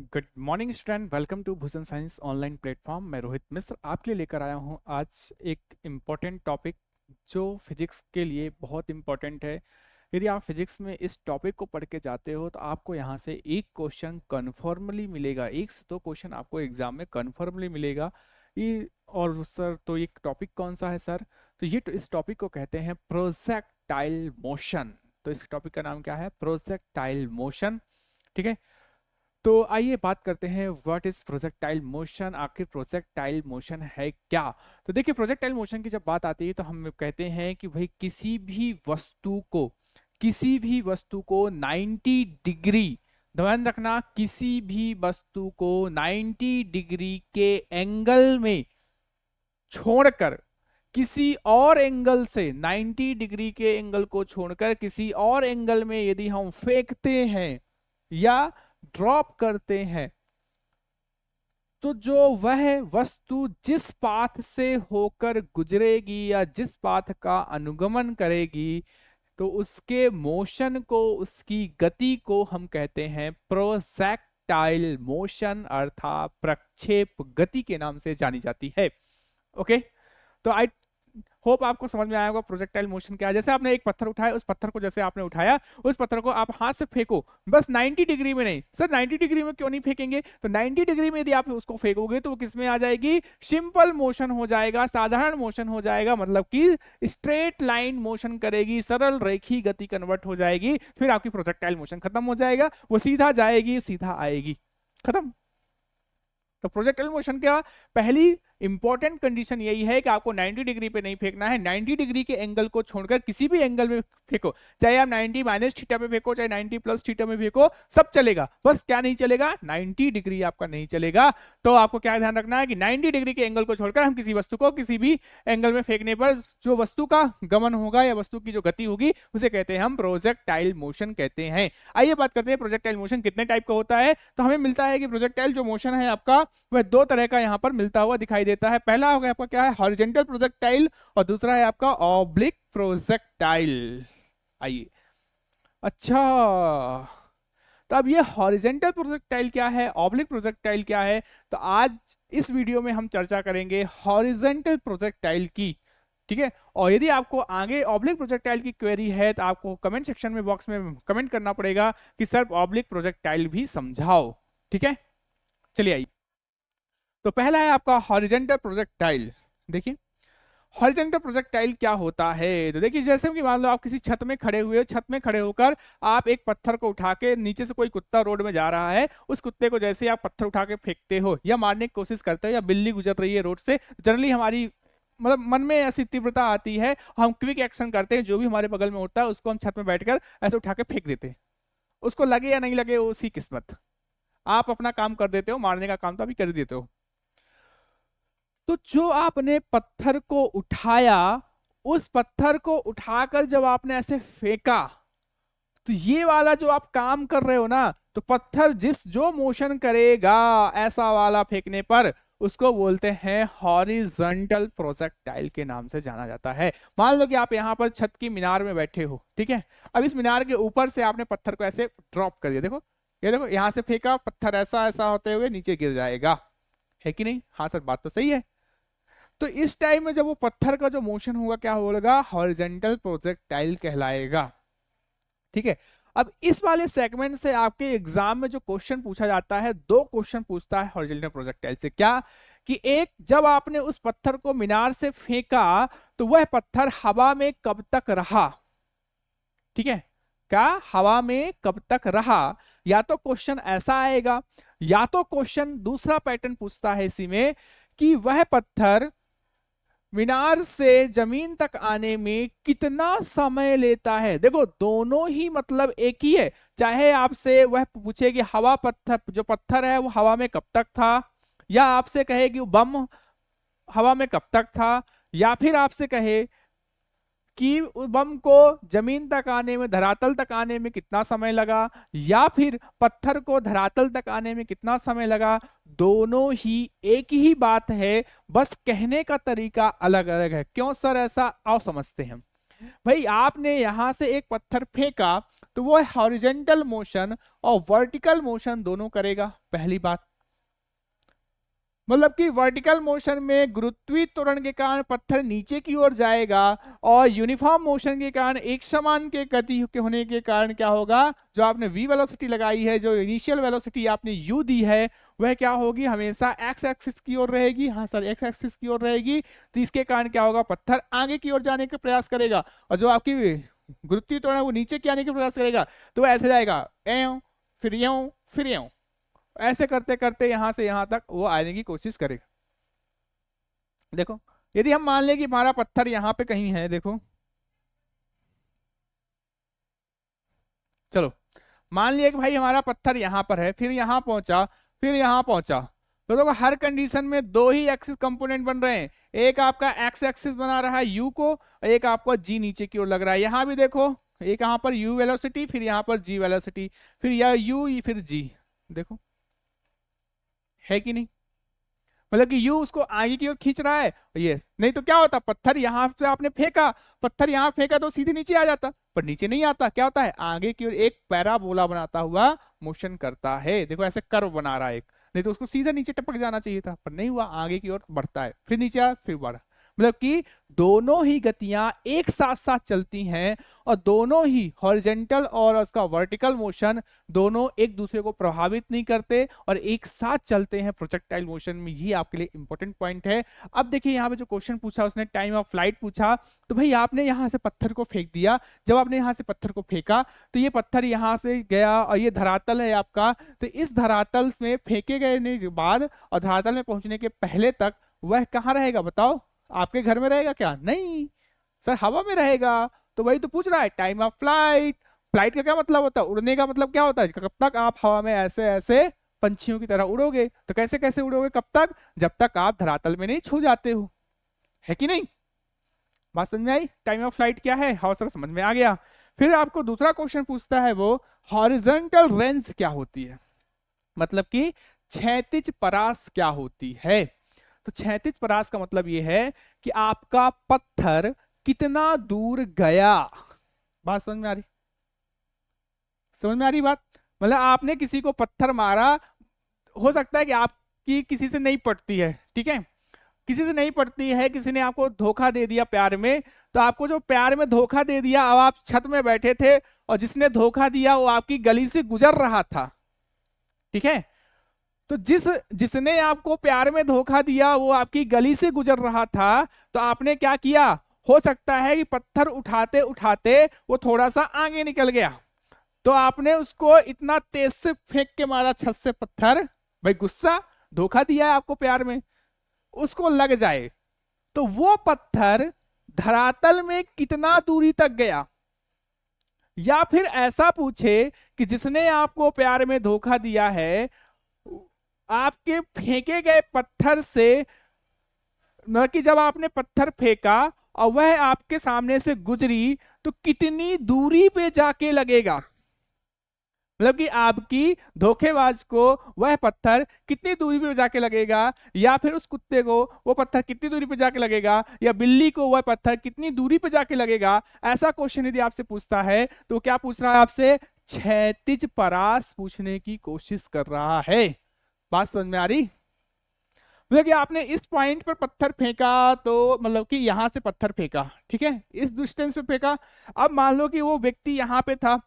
Good morning student, welcome to Bhushan science online platform. मैं रोहित मिश्र आपके लिए लेकर आया हूं आज एक इम्पॉर्टेंट टॉपिक जो फिजिक्स के लिए बहुत इम्पॉर्टेंट है। यदि आप फिजिक्स में इस टॉपिक को पढ़ के जाते हो तो आपको यहाँ से एक क्वेश्चन कन्फर्मली मिलेगा, एक से दो क्वेश्चन आपको एग्जाम में कन्फर्मली मिलेगा। ये और सर तो ये टॉपिक कौन सा है सर? तो ये इस टॉपिक को कहते हैं प्रोजेक्टाइल मोशन। तो इस टॉपिक का नाम क्या है? Projectile motion. ठीक है, तो आइए बात करते हैं व्हाट इज प्रोजेक्टाइल मोशन। आखिर प्रोजेक्टाइल मोशन है क्या? तो देखिए, प्रोजेक्टाइल मोशन की जब बात आती है तो हम कहते हैं कि भाई किसी भी वस्तु को 90 डिग्री, ध्यान रखना, किसी भी वस्तु को 90 डिग्री के एंगल में छोड़कर किसी और एंगल से 90 डिग्री के एंगल को छोड़कर किसी और एंगल में यदि हम फेंकते हैं या ड्रॉप करते हैं तो जो वह वस्तु जिस पाथ से होकर गुजरेगी या जिस पाथ का अनुगमन करेगी तो उसके मोशन को, उसकी गति को हम कहते हैं प्रोजेक्टाइल मोशन अर्थात प्रक्षेप गति के नाम से जानी जाती है। ओके, तो आई होप आपको समझ में आया होगा प्रोजेक्टाइल मोशन क्या है। जैसे आपने एक पत्थर उठाया, उस पत्थर को जैसे आपने उठाया, उस पत्थर को आप हाथ से फेंको, बस 90 डिग्री में नहीं। सर 90 डिग्री में क्यों नहीं फेंकेंगे? तो 90 डिग्री में यदि आप उसको फेंकोगे तो वो किस में आ जाएगी? सिंपल मोशन हो जाएगा, साधारण मोशन हो जाएगा, मतलब कि स्ट्रेट लाइन मोशन करेगी, सरल रेखी गति कन्वर्ट हो जाएगी। फिर आपकी प्रोजेक्टाइल मोशन खत्म हो जाएगा, वो सीधा जाएगी सीधा आएगी, खत्म। तो प्रोजेक्टाइल मोशन का पहली इंपॉर्टेंट कंडीशन यही है कि आपको 90 डिग्री पे नहीं फेंकना है। 90 डिग्री के एंगल को छोड़कर किसी भी एंगल में फेंको, चाहे आप 90 माइनस थीटा पे फेंको, चाहे 90 प्लस थीटा में फेंको, सब चलेगा। बस क्या नहीं चलेगा? 90 डिग्री आपका नहीं चलेगा। तो आपको क्या ध्यान रखना है कि 90 डिग्री के एंगल को छोड़कर हम किसी वस्तु को किसी भी एंगल में फेंकने पर जो वस्तु का गमन होगा या वस्तु की जो गति होगी उसे कहते हैं हम प्रोजेक्टाइल मोशन कहते हैं। आइए बात करते हैं प्रोजेक्टाइल मोशन कितने टाइप का होता है। तो हमें मिलता है कि प्रोजेक्टाइल जो मोशन है आपका वह दो तरह का यहाँ पर मिलता हुआ दिखाई देता है। पहला होगा आपका क्या है? हॉरिजॉन्टल प्रोजेक्टाइल, और दूसरा है आपका ऑब्लिक प्रोजेक्टाइल। आइए, अच्छा, तो अब ये हॉरिजॉन्टल प्रोजेक्टाइल क्या है, ऑब्लिक प्रोजेक्टाइल क्या है? तो आज इस वीडियो में हम चर्चा करेंगे हॉरिजॉन्टल प्रोजेक्टाइल की। ठीक है, और यदि आपको आगे ऑब्लिक प्रोजेक्टाइल की क्वेरी है तो आपको कमेंट सेक्शन में बॉक्स में कमेंट करना पड़ेगा कि सर ऑब्लिक प्रोजेक्टाइल भी समझाओ। ठीक है, चलिए आइए। तो पहला है आपका हॉरिजॉन्टल प्रोजेक्टाइल। देखिए, हॉरिजॉन्टल प्रोजेक्टाइल क्या होता है? तो देखिए, जैसे कि मान लो आप किसी छत में खड़े हुए हो, छत में खड़े होकर आप एक पत्थर को उठा के, नीचे से कोई कुत्ता रोड में जा रहा है, उस कुत्ते को जैसे आप पत्थर उठा के फेंकते हो या मारने की कोशिश करते हो या बिल्ली गुजर रही है रोड से, जनरली हमारी मतलब मन में ऐसी तीव्रता आती है, हम क्विक एक्शन करते हैं, जो भी हमारे बगल में उठता है उसको हम छत में बैठकर ऐसे उठा के फेंक देते हैं। उसको लगे या नहीं लगे उसी किस्मत, आप अपना काम कर देते हो, मारने का काम तो अभी कर देते हो। तो जो आपने पत्थर को उठाया, उस पत्थर को उठाकर जब आपने ऐसे फेंका, तो ये वाला जो आप काम कर रहे हो ना, तो पत्थर जो मोशन करेगा ऐसा वाला फेंकने पर, उसको बोलते हैं हॉरिजॉन्टल प्रोजेक्टाइल के नाम से जाना जाता है। मान लो कि आप यहाँ पर छत की मीनार में बैठे हो, ठीक है, अब इस मीनार के ऊपर से आपने पत्थर को ऐसे ड्रॉप कर दिया। देखो, ये देखो, यहाँ से फेंका, पत्थर ऐसा ऐसा होते हुए नीचे गिर जाएगा, है कि नहीं? हाँ सर, बात तो सही है। तो इस टाइम में जब वो पत्थर का जो मोशन होगा क्या होगा? हॉरिजॉन्टल प्रोजेक्टाइल कहलाएगा। ठीक है, अब इस वाले सेगमेंट से आपके एग्जाम में जो क्वेश्चन पूछा जाता है, दो क्वेश्चन पूछता है हॉरिजॉन्टल प्रोजेक्टाइल से। क्या कि एक, जब आपने उस पत्थर को मीनार से फेंका तो वह पत्थर हवा में कब तक रहा? ठीक है, क्या हवा में कब तक रहा? या तो क्वेश्चन ऐसा आएगा, या तो क्वेश्चन दूसरा पैटर्न पूछता है इसी में कि वह पत्थर मीनार से जमीन तक आने में कितना समय लेता है। देखो, दोनों ही मतलब एक ही है। चाहे आपसे वह पूछे कि हवा पत्थर, जो पत्थर है वो हवा में कब तक था, या आपसे कहे कि बम हवा में कब तक था, या फिर आपसे कहे कि बम को जमीन तक आने में, धरातल तक आने में कितना समय लगा, या फिर पत्थर को धरातल तक आने में कितना समय लगा, दोनों ही एक ही बात है, बस कहने का तरीका अलग अलग है। क्यों सर ऐसा? आओ समझते हैं। भाई, आपने यहां से एक पत्थर फेंका तो वो हॉरिजेंटल मोशन और वर्टिकल मोशन दोनों करेगा। पहली बात मतलब कि वर्टिकल मोशन में गुरुत्वीय त्वरण के कारण पत्थर नीचे की ओर जाएगा, और यूनिफॉर्म मोशन के कारण एक समान के गति के होने के कारण क्या होगा, जो आपने v वेलोसिटी लगाई है, जो इनिशियल वेलोसिटी आपने u दी है, वह क्या होगी, हमेशा x एक्सिस की ओर रहेगी। हाँ सर, x एक्सिस की ओर रहेगी। तो इसके कारण क्या होगा, पत्थर आगे की ओर जाने का प्रयास करेगा, और जो आपकी गुरुत्वीय त्वरण है वो नीचे की आने का प्रयास करेगा। तो ऐसे जाएगा एं, फिर यूं, फिर यूं, ऐसे करते करते यहां से यहां तक वो आने की कोशिश करेगा। देखो यदि हम मान लें कि हमारा पत्थर यहां पे कहीं है, देखो चलो मान लिया कि भाई हमारा पत्थर यहां पर है, फिर यहां पहुंचा, फिर यहां पहुंचा, तो देखो हर कंडीशन में दो ही एक्सिस कंपोनेंट बन रहे हैं। एक आपका एक्स एक्सिस बना रहा है यू को, एक आपका जी नीचे की ओर लग रहा है। यहां भी देखो, एक यहाँ पर यू वेलोसिटी, फिर यहाँ पर जी वेलोसिटी, फिर यह यू फिर जी, देखो है कि नहीं, मतलब कि यू उसको आगे की ओर खींच रहा है। ये नहीं तो क्या होता, पत्थर यहाँ से आपने फेंका, पत्थर यहाँ फेंका तो सीधे नीचे आ जाता, पर नीचे नहीं आता, क्या होता है, आगे की ओर एक पैराबोला बनाता हुआ मोशन करता है। देखो ऐसे कर्व बना रहा है एक, नहीं तो उसको सीधा नीचे टपक जाना चाहिए था, पर नहीं हुआ, आगे की ओर बढ़ता है, फिर नीचे आया, फिर बढ़ा। मतलब कि दोनों ही गतियां एक साथ साथ चलती हैं, और दोनों ही हॉरिजेंटल और उसका वर्टिकल मोशन दोनों एक दूसरे को प्रभावित नहीं करते और एक साथ चलते हैं प्रोजेक्टाइल मोशन में। ये आपके लिए इंपॉर्टेंट पॉइंट है। अब देखिए यहाँ पे जो क्वेश्चन पूछा, उसने टाइम ऑफ फ्लाइट पूछा, तो भाई आपने यहाँ से पत्थर को फेंक दिया। जब आपने यहाँ से पत्थर को फेंका तो ये पत्थर यहाँ से गया, और ये धरातल है आपका, तो इस धरातल में फेंके गए के बाद और धरातल में पहुंचने के पहले तक वह कहाँ रहेगा, बताओ, आपके घर में रहेगा क्या, नहीं सर, हवा में रहेगा। तो वही तो पूछ रहा है, टाइम ऑफ फ्लाइट। फ्लाइट का क्या मतलब होता है, उड़ने का मतलब क्या होता है, कब तक आप हवा में ऐसे ऐसे पंछियों की तरह उड़ोगे। तो कैसे कैसे उड़ोगे, कब तक, जब तक आप धरातल में नहीं छू जाते हो, है कि नहीं। बात समझ में आई, टाइम ऑफ फ्लाइट क्या है, हाँ सर समझ में आ गया। फिर आपको दूसरा क्वेश्चन पूछता है वो, हॉरिजॉन्टल रेंज क्या होती है, मतलब कि क्षैतिज परास क्या होती है। तो क्षैतिज परास का मतलब यह है कि आपका पत्थर कितना दूर गया। बात समझ में आ रही, समझ में आ रही बात, मतलब आपने किसी को पत्थर मारा, हो सकता है कि आपकी किसी से नहीं पटती है, ठीक है, किसी से नहीं पटती है, किसी ने आपको धोखा दे दिया प्यार में, तो आपको जो प्यार में धोखा दे दिया, अब आप छत में बैठे थे और जिसने धोखा दिया वो आपकी गली से गुजर रहा था, ठीक है, तो जिसने आपको प्यार में धोखा दिया वो आपकी गली से गुजर रहा था, तो आपने क्या किया, हो सकता है कि पत्थर उठाते उठाते वो थोड़ा सा आगे निकल गया, तो आपने उसको इतना तेज से फेंक के मारा छत से पत्थर, भाई गुस्सा, धोखा दिया है आपको प्यार में, उसको लग जाए, तो वो पत्थर धरातल में कितना दूरी तक गया। या फिर ऐसा पूछे कि जिसने आपको प्यार में धोखा दिया है, आपके फेंके गए पत्थर से, न कि जब आपने पत्थर फेंका और वह आपके सामने से गुजरी, तो कितनी दूरी पे जाके लगेगा, मतलब कि आपकी धोखेबाज को वह पत्थर कितनी दूरी पे जाके लगेगा, या फिर उस कुत्ते को वो पत्थर कितनी दूरी पे जाके लगेगा, या बिल्ली को वह पत्थर कितनी दूरी पे जाके लगेगा। ऐसा क्वेश्चन यदि आपसे पूछता है तो क्या पूछ रहा है आपसे, क्षैतिज परास पूछने की कोशिश कर रहा है। बात समझ में आ रही, मतलब कि आपने इस पॉइंट पर पत्थर फेंका, तो मतलब कि यहां से पत्थर फेंका, ठीक है, इस डिस्टेंस पे फेंका। अब मान लो कि वो व्यक्ति यहां पे था,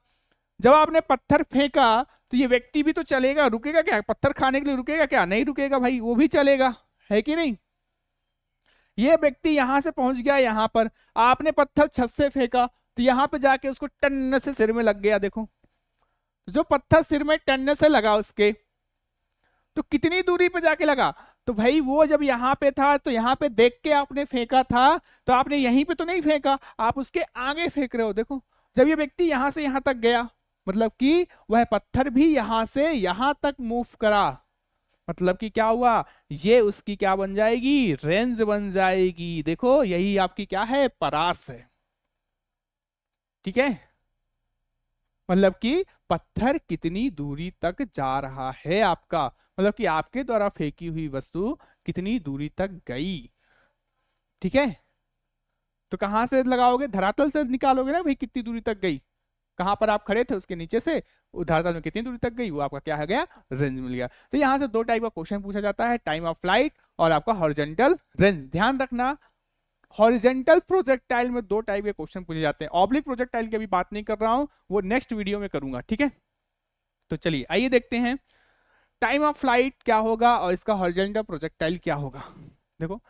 जब आपने पत्थर फेंका तो ये व्यक्ति भी तो चलेगा, रुकेगा क्या, पत्थर खाने के लिए रुकेगा क्या, नहीं रुकेगा भाई, वो भी चलेगा, है कि नहीं। ये व्यक्ति यहां से पहुंच गया, यहां पर आपने पत्थर छत से फेंका, तो यहां पे जाके उसको टन से सिर में लग गया। देखो जो पत्थर सिर में टन से लगा उसके, तो कितनी दूरी पे जाके लगा, तो भाई वो जब यहाँ पे था तो यहाँ पे देख के आपने फेंका था, तो आपने यहीं पे तो नहीं फेंका, आप उसके आगे फेंक रहे हो। देखो जब ये व्यक्ति यहां से यहां तक गया, मतलब कि वह पत्थर भी यहां से यहां तक मूव करा, मतलब कि क्या हुआ, ये उसकी क्या बन जाएगी, रेंज बन जाएगी। देखो यही आपकी क्या है, परास है, ठीक है, मतलब कि पत्थर कितनी दूरी तक जा रहा है आपका, मतलब कि आपके द्वारा फेंकी हुई वस्तु कितनी दूरी तक गई, ठीक है। तो कहां से लगाओगे, धरातल से निकालोगे ना भाई कितनी दूरी तक गई, कहां पर आप खड़े थे उसके नीचे से धरातल में कितनी दूरी तक गई, वो आपका क्या हो गया, रेंज मिल गया। तो यहाँ से दो टाइप का क्वेश्चन पूछा जाता है, टाइम ऑफ फ्लाइट और आपका हॉरिजॉन्टल रेंज। ध्यान रखना हॉरिजॉन्टल प्रोजेक्टाइल में दो टाइप के क्वेश्चन पूछे जाते हैं। ऑब्लिक प्रोजेक्टाइल की अभी बात नहीं कर रहा हूं, वो नेक्स्ट वीडियो में करूंगा, ठीक है। तो चलिए आइए देखते हैं टाइम ऑफ फ्लाइट क्या होगा और इसका हॉरिजॉन्टल प्रोजेक्टाइल क्या होगा। देखो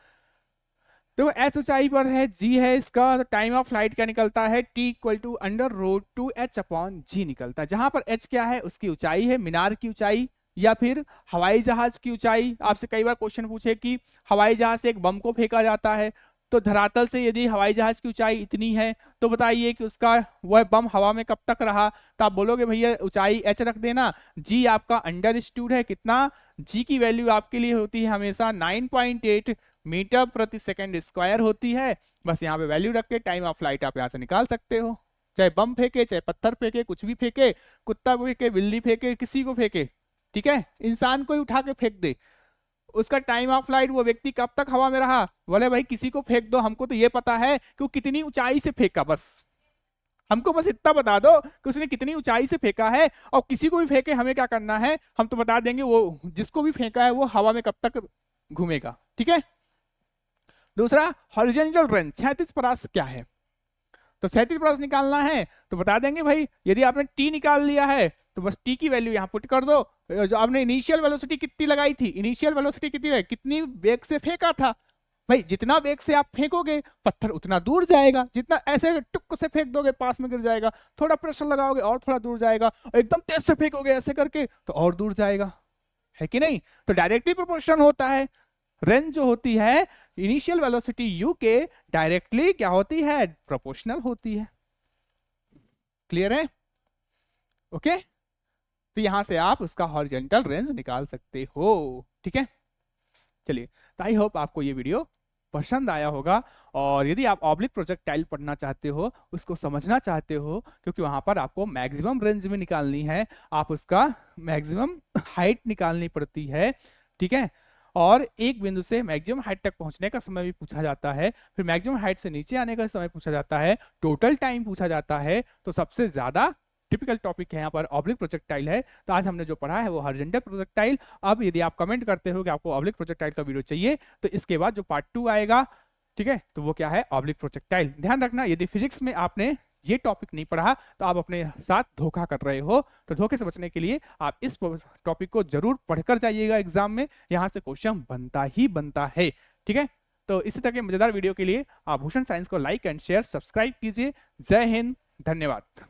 एच ऊंचाई पर है, जी है इसका, तो टाइम ऑफ फ्लाइट क्या निकलता है, टी इक्वल टू √2h/g निकलता है। जहां पर h क्या है, उसकी ऊंचाई है, मीनार की ऊंचाई या फिर हवाई जहाज की ऊंचाई। आपसे कई बार क्वेश्चन पूछे कि हवाई जहाज से एक बम को फेंका जाता है, तो धरातल से यदि हवाई जहाज की ऊंचाई इतनी है तो बताइए कि उसका वह बम हवा में कब तक रहा, तो आप बोलोगे भैया ऊंचाई h रख देना, g आपका अंडरस्टूड है कितना, g की वैल्यू आपके लिए होती है हमेशा 9.8 मीटर प्रति सेकंड स्क्वायर होती है। बस यहाँ पे वैल्यू रख के टाइम ऑफ फ्लाइट आप यहाँ से निकाल सकते हो। चाहे बम फेंके, चाहे पत्थर फेंके, कुछ भी फेंके, कुत्ता फेंके, बिल्ली फेंके, किसी को फेंके, ठीक है, इंसान को ही उठा के फेंक दे, उसका टाइम ऑफ फ्लाइट वो व्यक्ति कब तक हवा में रहा, बोले भाई किसी को फेंक दो, हमको तो ये पता है कि वो कितनी ऊंचाई से फेंका, बस हमको बस इतना बता दो कि उसने कितनी ऊंचाई से फेंका है, और किसी को भी फेंके हमें क्या करना है, हम तो बता देंगे वो जिसको भी फेंका है वो हवा में कब तक घूमेगा, ठीक है। दूसरा हॉरिजॉन्टल रेंज 36 क्या है, तो 36 निकालना है तो बता देंगे भाई, यदि आपने टी निकाल लिया है तो बस टी की वैल्यू यहाँ पुट कर दो, जो आपने इनिशियल वेलोसिटी कितनी लगाई थी, इनिशियल वेलोसिटी कितनी है, कितनी वेग से फेंका था, भाई जितना वेग से आप फेंकोगे पत्थर उतना दूर जाएगा, जितना ऐसे टुक से फेंक दोगे पास में गिर जाएगा, थोड़ा प्रेशर लगाओगे और थोड़ा दूर जाएगा, और एकदम तेज से फेंकोगे ऐसे करके तो और दूर जाएगा, है कि नहीं। तो डायरेक्टली प्रोपोर्शन होता है, रेंज जो होती है इनिशियल वेलोसिटी u के डायरेक्टली क्या होती है, प्रोपोर्शनल होती है। क्लियर है, ओके। तो यहां से आप उसका हॉरिजॉन्टल रेंज निकाल सकते हो, ठीक है। चलिए, तो आई होप आपको ये वीडियो पसंद आया होगा, और यदि आप ऑब्लिक प्रोजेक्टाइल पढ़ना चाहते हो, उसको समझना चाहते हो, क्योंकि वहां पर आपको मैक्सिमम रेंज भी निकालनी है, आप उसका मैक्सिमम हाइट निकालनी पड़ती है, ठीक है। और एक बिंदु से मैक्सिमम हाइट तक पहुंचने का समय भी पूछा जाता है, फिर मैक्सिमम हाइट से नीचे आने का समय पूछा जाता है, टोटल टाइम पूछा जाता है। तो सबसे ज्यादा टिपिकल टॉपिक है यहाँ पर ऑब्लिक प्रोजेक्टाइल है। तो आज हमने जो पढ़ा है वो हॉरिजॉन्टल प्रोजेक्टाइल। अब यदि आप कमेंट करते हो कि आपको ऑब्लिक प्रोजेक्टाइल का वीडियो चाहिए, तो इसके बाद जो पार्ट 2 आएगा, ठीक है, तो वो क्या है, ऑब्लिक प्रोजेक्टाइल। ध्यान रखना यदि फिजिक्स में आपने ये टॉपिक नहीं पढ़ा तो आप अपने साथ धोखा कर रहे हो, तो धोखे से बचने के लिए आप इस टॉपिक को जरूर पढ़कर जाइएगा एग्जाम में, यहाँ से क्वेश्चन बनता ही बनता है, ठीक है। तो इसी तरह के मजेदार वीडियो के लिए आप भूषण साइंस को लाइक एंड शेयर सब्सक्राइब कीजिए। जय हिंद, धन्यवाद।